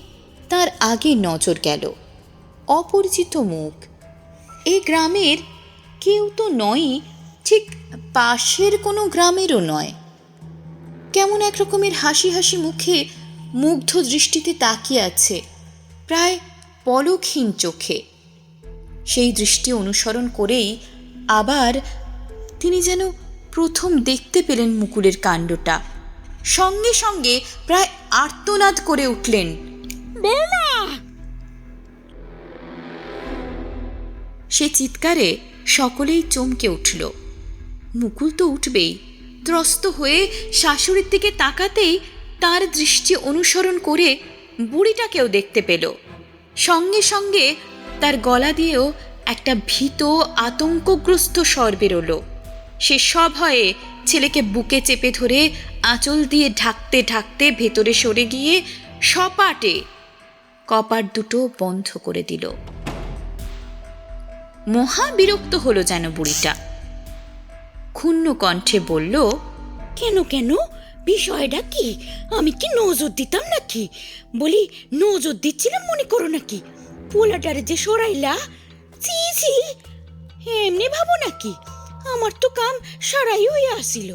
তার আগে নজর গেল। অপরিচিত মুখ, এই গ্রামের কেউ তো নয়ই, ঠিক পাশের কোনো গ্রামেরও নয়। কেমন এক রকমের হাসি হাসি মুখে মুগ্ধ দৃষ্টিতে তাকিয়ে আছে, প্রায় পলকহীন চোখে। সেই দৃষ্টি অনুসরণ করেই আবার তিনি যেন প্রথম দেখতে পেলেন মুকুলের কাণ্ডটা। সঙ্গে সঙ্গে প্রায় আর্তনাদ করে উঠলেন, বৌমা! সে চিৎকারে সকলেই চমকে উঠল। মুকুল তো উঠবেই। ত্রস্ত হয়ে শাশুড়ির দিকে তাকাতেই তার দৃষ্টি অনুসরণ করে বুড়িটাকেও দেখতে পেল। সঙ্গে সঙ্গে তার গলা দিয়েও একটা ভীত আতঙ্কগ্রস্ত স্বর বেরোল। সে সভয়ে ছেলেকে বুকে চেপে ধরে আঁচল দিয়ে ঢাকতে ঢাকতে ভেতরে সরে গিয়ে সপাটে কপাট দুটো বন্ধ করে দিল। মহা বিরক্ত হলো যেন বুড়িটা। ক্ষুণ্ণ কণ্ঠে বলল, কেন কেন, বিষয়টা কি? আমি কি নজর দিতাম নাকি? বলি, নজর দিচ্ছিলাম মনে করো নাকি? পোলাটারে যে সরাইলা, ছি ছি, এমনি ভাবো নাকি? আমার তো কাম সারাই হয়ে আসিল,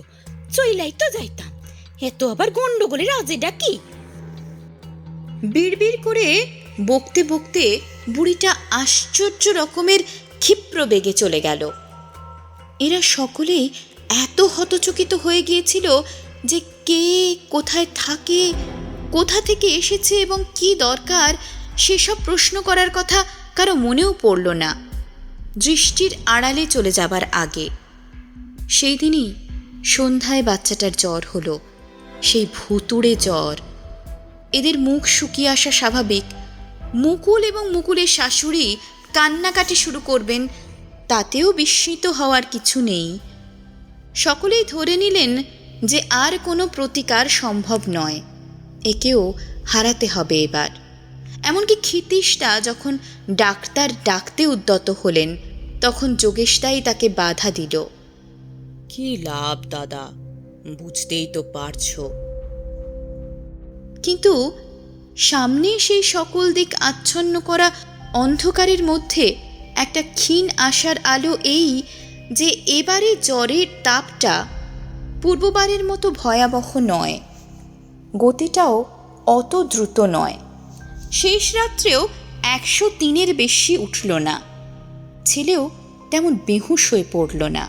চইলাই তো যাইতাম। এত আবার গন্ডগোলের আজেডা কি? বিড়বিড় করে বকতে বকতে বুড়িটা আশ্চর্য রকমের ক্ষিপ্র বেগে চলে গেল। এরা সকলেই এত হতচকিত হয়ে গিয়েছিল যে কে কোথায় থাকে, কোথা থেকে এসেছে এবং কি দরকার সেসব প্রশ্ন করার কথা কারো মনেও পড়ল না দৃষ্টির আড়ালে চলে যাবার আগে। সেই দিনই সন্ধ্যায় বাচ্চাটার জ্বর হলো, সেই ভুতুড়ে জ্বর। এদের মুখ শুকিয়ে আসা স্বাভাবিক। মুকুল এবং মুকুলের শাশুড়ি কান্নাকাটি শুরু করবেন, তাতেও বিস্মিত হওয়ার কিছু নেই। সকলেই ধরে নিলেন যে আর কোনো প্রতিকার সম্ভব নয়, একেও হারাতে হবে এবার। এমনকি ক্ষিতীশদা যখন ডাক্তার ডাকতে উদ্যত হলেন, তখন যোগেশদাই তাকে বাধা দিল। কি লাভ দাদা, বুঝতেই তো পারছো। কিন্তু সামনে সেই সকল দিক আচ্ছন্ন করা অন্ধকারের মধ্যে একটা ক্ষীণ আশার আলো এই যে এবারে জ্বরের তাপটা পূর্ববারের মতো ভয়াবহ নয়, গতিটাও অত দ্রুত নয়। শেষ রাত্রেও 103-এর বেশি উঠল না, ছেলেও তেমন বেহুশ হয়ে পড়ল না।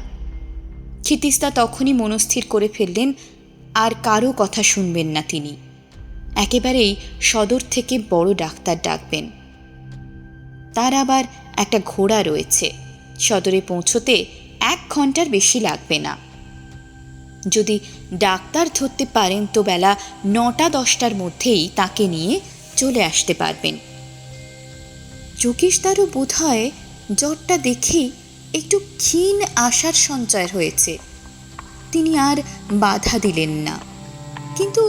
ক্ষিতীশদা তখনই মনস্থির করে ফেললেন আর কারো কথা শুনবেন না তিনি, একেবারেই সদর থেকে বড় ডাক্তার ডাকবেন। তার আবার একটা ঘোড়া রয়েছে, সদরে পৌঁছতে 1 ঘন্টার বেশি লাগবে না। যদি ডাক্তার ধরতে পারেন তো বেলা 9টা-10টার মধ্যেই তাকে নিয়ে চলে আসতে পারবেন। যোগেশদারও বোধ হয় জ্বরটা দেখেই একটু ক্ষীণ আশার সঞ্চয় হয়েছে, তিনি আর বাধা দিলেন না। কিন্তু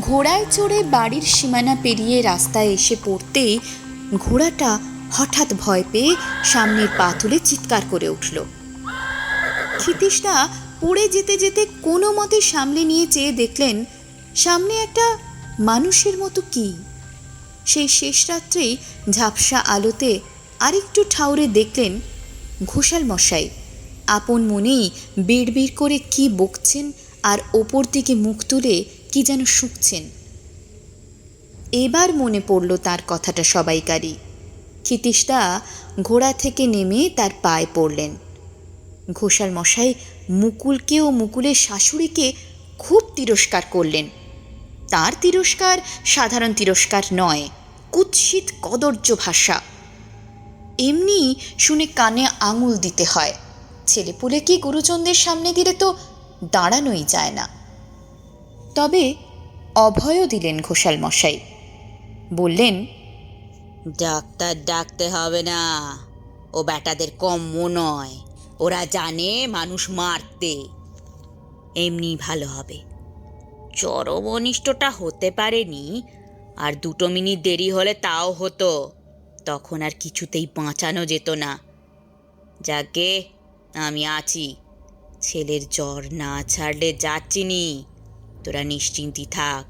ঘোড়ায় চড়ে বাড়ির সীমানা পেরিয়ে রাস্তায় এসে পড়তেই ঘোড়াটা হঠাৎ ভয় পেয়ে সামনের পা তুলে চিৎকার করে উঠল। ক্ষিতীশদা পড়ে যেতে যেতে কোনো মতে সামলে নিয়ে চেয়ে দেখলেন সামনে একটা মানুষের মতো কি। সেই শেষ রাত্রেই ঝাপসা আলোতে আরেকটু ঠাউরে দেখলেন ঘোষাল মশাই আপন মনেই বিড়বিড় করে কি বকছেন আর ওপর দিকে মুখ তুলে কি যেন শুঁকছেন। এবার মনে পড়ল তার কথাটা সবাইকারই। ক্ষিতীশদা ঘোড়া থেকে নেমে তার পায়ে পড়লেন। ঘোষাল মশাই মুকুলকে ও মুকুলের শাশুড়িকে খুব তিরস্কার করলেন। তার তিরস্কার সাধারণ তিরস্কার নয়, কুৎসিত কদর্য ভাষা। এমনি শুনে কানে আঙুল দিতে হয়, ছেলেপুলে কি গুরুজনদের সামনে দিলে তো দাঁড়ানোই যায় না। তবে অভয়ও দিলেন ঘোষাল মশাই, বললেন, ডাক্তার ডাকতে হবে না, ও বেটাদের কম্য নয়, ওরা জানে মানুষ মারতে, এমনি ভালো হবে। চরম অনিষ্টটা হতে পারেনি, আর 2 মিনিট দেরি হলে তাও হতো, তখন আর কিছুতেই বাঁচানো যেত না। যাকে আমি আছি, ছেলের জ্বর না ছাড়লে যাচ্ছি নি, তোরা নিশ্চিন্তি থাক।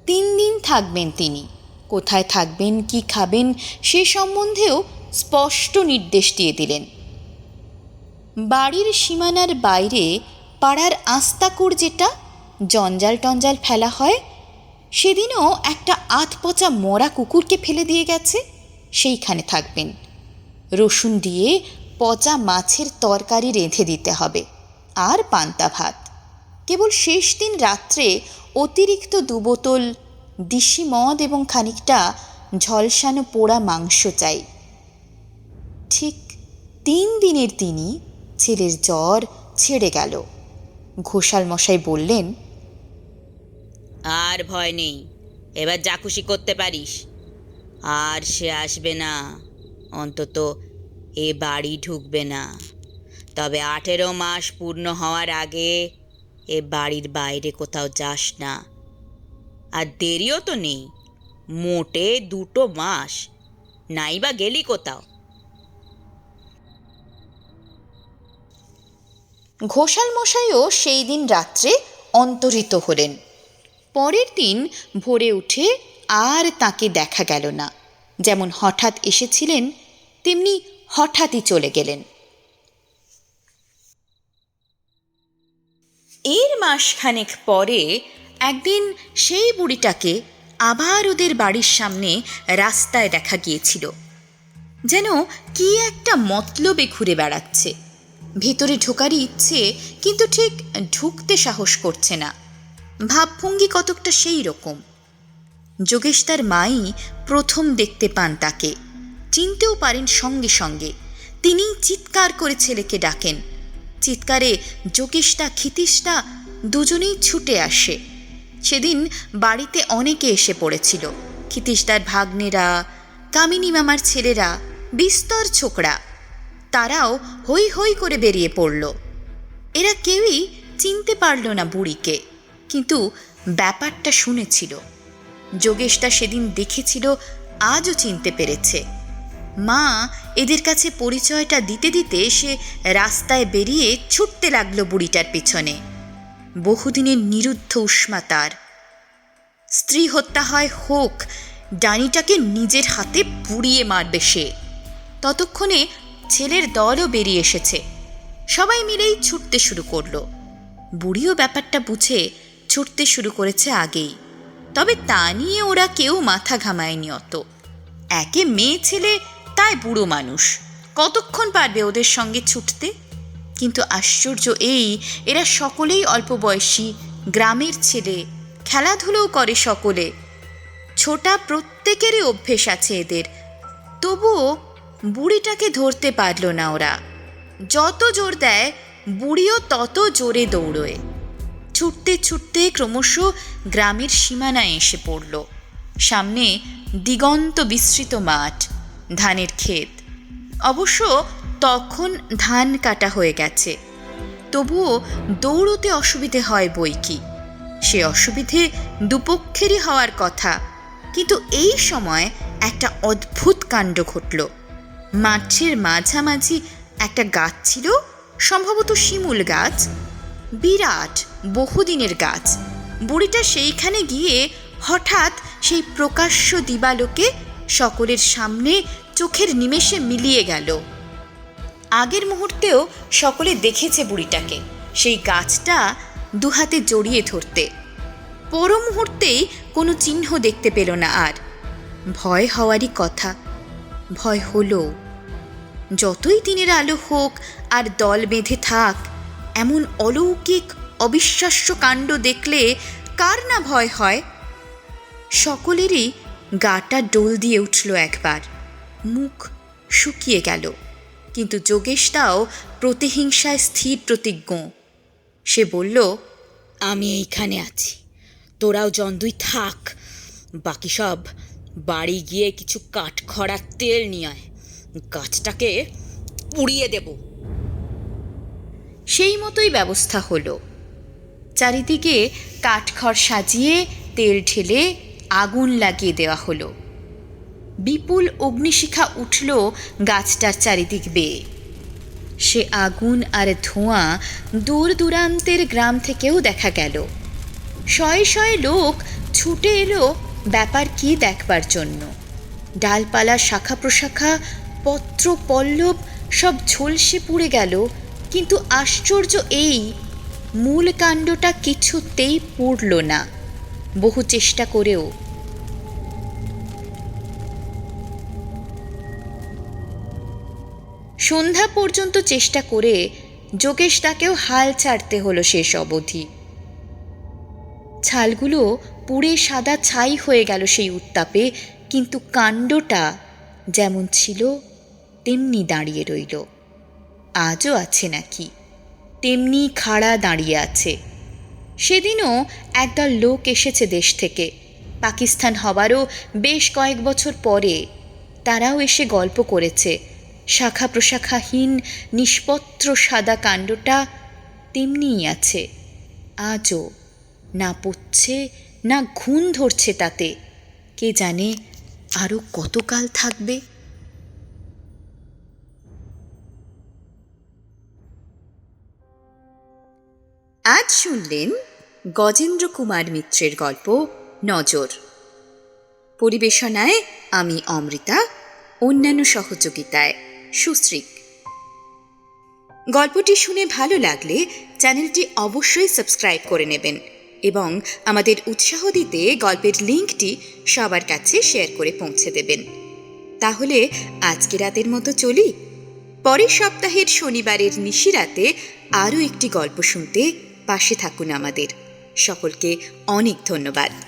3 দিন থাকবেন তিনি, কোথায় থাকবেন কি খাবেন সে সম্বন্ধেও স্পষ্ট নির্দেশ দিয়ে দিলেন। বাড়ির সীমানার বাইরে পাড়ার আস্তাকুড় যেটা জঞ্জাল টঞ্জাল ফেলা হয়, সেদিনও একটা আধপচা মরা কুকুরকে ফেলে দিয়ে গেছে, সেইখানে থাকবেন। রসুন দিয়ে পচা মাছের তরকারি রেঁধে দিতে হবে, আর পান্তা ভাত। কেবল শেষ দিন রাত্রে অতিরিক্ত 2 বোতল দিশি মদ এবং খানিকটা ঝলসানো পোড়া মাংস চাই। ঠিক 3 দিনের দিনই ছেলের জ্বর ছেড়ে গেল। ঘোষাল মশাই বললেন, আর ভয় নেই, এবার যা খুশি করতে পারিস। আর সে আসবে না, অন্তত এ বাড়ি ঢুকবে না। তবে 18 মাস পূর্ণ হওয়ার আগে এ বাড়ির বাইরে কোথাও যাস না। আর দেরিও তো নেই, মোটে 2 মাস, নাই বা গেলি কোথাও। ঘোষাল মশাইও সেই দিন রাত্রে অন্তর্হিত হলেন। পরের দিন ভোরে উঠে আর তাকে দেখা গেল না। যেমন হঠাৎ এসেছিলেন তেমনি হঠাৎই চলে গেলেন। এর মাসখানেক পরে একদিন সেই বুড়িটাকে আবার ওদের বাড়ির সামনে রাস্তায় দেখা গিয়েছিল। যেন কি একটা মতলবে ঘুরে বেড়াচ্ছে। ভেতরে ঢোকারই ইচ্ছে, কিন্তু ঠিক ঢুকতে সাহস করছে না। ভাবভঙ্গি কতকটা সেই রকম। যোগেশ তার মাই প্রথম দেখতে পান তাকে, চিনতেও পারেন সঙ্গে সঙ্গে। তিনি চিৎকার করে ছেলেকে ডাকেন। চিৎকারে যোগেশটা ক্ষিতীশটা দুজনেই ছুটে আসে। সেদিন বাড়িতে অনেকে এসে পড়েছিল। ক্ষিতীশদার ভাগ্নেরা, কামিনী মামার ছেলেরা, বিস্তর ছোকরা, তারাও হৈ হৈ করে বেরিয়ে পড়ল। এরা কেউই চিনতে পারল না বুড়িকে, কিন্তু ব্যাপারটা শুনেছিল। যোগেশটা সেদিন দেখেছিল, আজও চিনতে পেরেছে। মা এদের কাছে পরিচয়টা দিতে দিতে সে রাস্তায় বেরিয়ে ছুটতে লাগলো বুড়িটার পেছনে। বহুদিনের নিরুদ্ধ উষ্মা তার। স্ত্রী হত্যা হয় হোক, ডাইনিটাকে নিজের হাতে পুড়িয়ে মারবে সে। ততক্ষণে ছেলের দলও বেরিয়ে এসেছে। সবাই মিলেই ছুটতে শুরু করলো। বুড়িও ব্যাপারটা বুঝে ছুটতে শুরু করেছে আগেই। তবে তা নিয়ে ওরা কেউ মাথা ঘামায়নি অত। একে মেয়ে ছেলে, তাই বুড়ো মানুষ, কতক্ষণ পারবে ওদের সঙ্গে ছুটতে? কিন্তু আশ্চর্য এই, এরা সকলেই অল্প বয়সী, গ্রামের ছেলে, খেলাধুলোও করে সকলে। ছোটা প্রত্যেকেরই অভ্যেস আছে এদের। তবুও বুড়িটাকে ধরতে পারল না ওরা। যত জোর দেয় বুড়িও তত জোরে দৌড়োয়। ছুটতে ছুটতে ক্রমশ গ্রামের সীমানায় এসে পড়ল। সামনে দিগন্ত বিস্তৃত মাঠ, ধানের ক্ষেত। অবশ্য তখন ধান কাটা হয়ে গেছে। তবুও দৌড়তে অসুবিধে হয় বই কি, সে অসুবিধে দুপক্ষেরই হওয়ার কথা। কিন্তু এই সময় একটা অদ্ভুত কাণ্ড ঘটল। মাঠের মাঝামাঝি একটা গাছ ছিল, সম্ভবত শিমুল গাছ, বিরাট বহুদিনের গাছ। বুড়িটা সেইখানে গিয়ে হঠাৎ সেই প্রকাশ্য দিবালোকে সকলের সামনে চোখের নিমেষে মিলিয়ে গেল। আগের মুহূর্তেও সকলে দেখেছে বুড়িটাকে সেই গাছটা দুহাতে জড়িয়ে ধরতে। পর মুহূর্তেই কোনো চিহ্ন দেখতে পেল না আর। ভয় হওয়ারই কথা, ভয় হলো। যতই দিনের আলো হোক আর দল বেঁধে থাক, এমন অলৌকিক অবিশ্বাস্য কাণ্ড দেখলে কার না ভয় হয়? সকলেরই গাটা ডোল দিয়ে উঠল একবার। মুখ শুকিয়ে গেল, কিন্তু যোগেশটাও প্রতিহিংসায় স্থির প্রতিজ্ঞ। সে বলল, আমি এইখানে আছি, তোরাও জন্দুই থাক। বাকি সব বাড়ি গিয়ে কিছু কাঠখড়ার তেল নিয়ে আয়, গাছটাকে পুড়িয়ে দেব। সেই মতোই ব্যবস্থা হলো। চারিদিকে কাঠখড় সাজিয়ে তেল ঢেলে আগুন লাগিয়ে দেওয়া হলো। বিপুল অগ্নিশিখা উঠল গাছটার চারিদিক বেয়ে। সে আগুন আর ধোঁয়া দূর দূরান্তের গ্রাম থেকেও দেখা গেল। শয়ে শয়ে লোক ছুটে এলো ব্যাপার কি দেখবার জন্য। ডালপালা, শাখা প্রশাখা, পত্র পল্লব সব ঝলসে পুড়ে গেল, কিন্তু আশ্চর্য এই, মূল কাণ্ডটা কিছুতেই পুড়ল না, বহু চেষ্টা করেও। সন্ধ্যা পর্যন্ত চেষ্টা করে যোগেশ তাকেও হাল ছাড়তে হলো শেষ অবধি। ছালগুলো পুড়ে সাদা ছাই হয়ে গেল সেই উত্তাপে, কিন্তু কাণ্ডটা যেমন ছিল তেমনি দাঁড়িয়ে রইল। আজও আছে নাকি, তেমনি খাড়া দাঁড়িয়ে আছে। সেদিনও একদল লোক এসেছে দেশ থেকে, পাকিস্তান হবারও বেশ কয়েক বছর পরে। তারাও এসে গল্প করেছে। শাখা প্রশাখাহীন নিষ্পত্র সাদা কাণ্ডটা তেমনিই আছে আজও। না পড়ছে না ঘুণ ধরছে তাতে। কে জানে আরও কতকাল থাকবে। আজ শুনলেন গজেন্দ্র কুমার মিত্রের গল্প নজর। পরিবেশনায় আমি অমৃতা, অন্যান্য সহযোগিতায় সুশ্রী। গল্পটি শুনে ভালো লাগলে চ্যানেলটি অবশ্যই সাবস্ক্রাইব করে নেবেন এবং আমাদের উৎসাহ দিতে গল্পের লিঙ্কটি সবার কাছে শেয়ার করে পৌঁছে দেবেন। তাহলে আজকে রাতের মতো চলি। পরের সপ্তাহের শনিবারের নিশিরাতে আরও একটি গল্প শুনতে পাশে থাকুন আমাদের। সকলকে অনেক ধন্যবাদ।